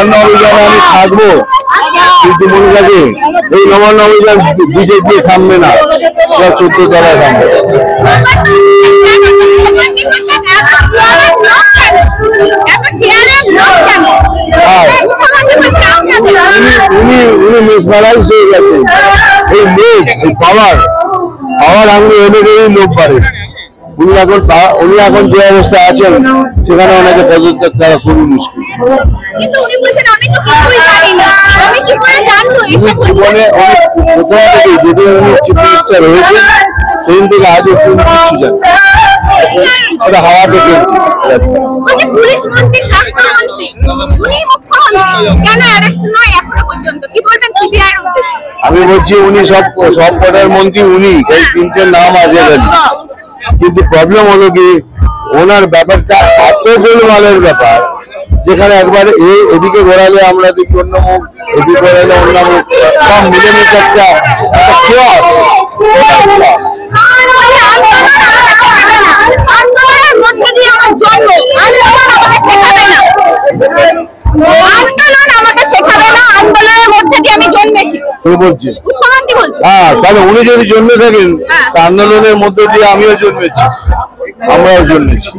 নবান্ন অভিযানে আমি থাকবো, কিন্তু মনে রাখি এই নবান্ন অভিযান বিজেপি থামবে না, 14 তলায় থামবে। উনি মেসমারাইজ হয়ে গেছেন। এই মেস পাওয়ার আঙুল এনে গেলেই লোক পারে। উনি এখন যে অবস্থায় আছেন সেখানে ওনাকে পদত্যাগ করা খুবই মুশকিল। জীবনে প্রথম থেকে যেদিন উনি চিফ মিনিস্টার হয়েছেন সেদিন থেকে আজও কোনো কিছু জানেন, ওটা হাওয়াতে চলছে। আমি বলছি উনি সব কটার মন্ত্রী উনি, এই 3টে নাম আছে, কিন্তু প্রবলেম হলো কি ওনার ব্যাপারটা এত গোলমালের ব্যাপার, যেখানে একবারে এদিকে ঘোরালে আমরা দেখি অন্য মুখ, এদিকে ঘোরালে অন্য মুখ, সব মিলেমিশে একটা chaos। হ্যাঁ, তাহলে উনি যদি জন্মে থাকেন আন্দোলনের মধ্য দিয়ে আমিও জন্মেছি, আমরাও জন্মেছি,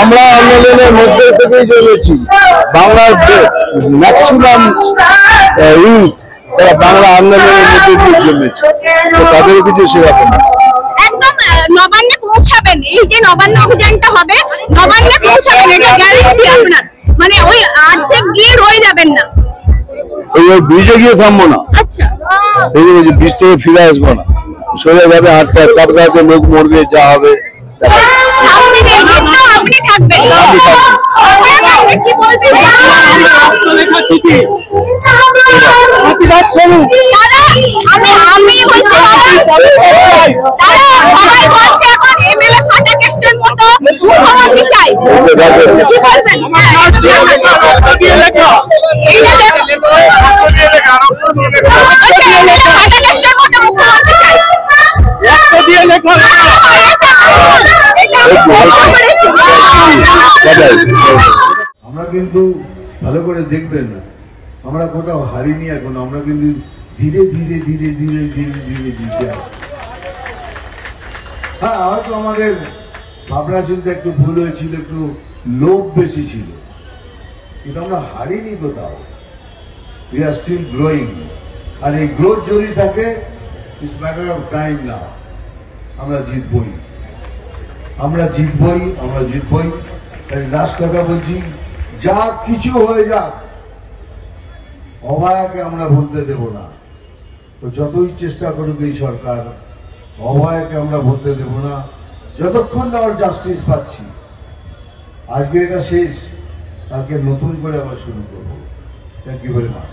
আমরা আন্দোলনের মধ্যে থেকেই জন্মেছি। বাংলার ম্যাক্সিমাম ইউথ তারা বাংলা আন্দোলনের মধ্যে দিয়ে জন্মেছে, তো তাদের কিছু সেরকম না। একদম নবান্নে পৌঁছাবেন, এই যে নবান্ন অভিযানটা হবে, নবান্নে পৌঁছাবেন, এটা গ্যারান্টি আপনার, মানে ওই অর্ধেক গিয়ে রয়ে যাবেন না, ওই ব্রিজে গিয়ে থামবো না। আচ্ছা, এই যে ব্রিজ থেকে ফিরে আসবো না, সোজা যাবে, হাঁটতে কাপড়াতে লোক মরবে, যা হবে আপনি থাকবেন। কি বলবেন? আমি সবাই বলছে এখন এমএলএ ফাটা কেস্টের মতো মুখ্যমন্ত্রী চাই, কি বলবেন? আমরা কিন্তু ভালো করে দেখবেন না, আমরা কোথাও হারিনি এখন, আমরা কিন্তু ধীরে ধীরে ধীরে ধীরে ধীরে ধীরে জিতে আসছি। হ্যাঁ, হয়তো আমাদের ভাবনা চিন্তা একটু ভুল হয়েছিল, একটু লোভ বেশি ছিল, কিন্তু আমরা হারিনি কোথাও। উই আর স্টিল গ্রোয়িং, আর এই গ্রোথ যদি থাকে ইটস ম্যাটার অফ টাইম না, আমরা জিতবই, আমরা জিতবই, আমরা জিতবই। তাই লাস্ট কথা বলছি, যা কিছু হয়ে যাক অভয়াকে আমরা বলতে দেব না, তো যতই চেষ্টা করুক এই সরকার, অভয়াকে আমরা বলতে দেব না যতক্ষণ না ওর জাস্টিস পাচ্ছি। আজকে এটা শেষ, কালকে নতুন করে আবার শুরু করবো। Thank you very much.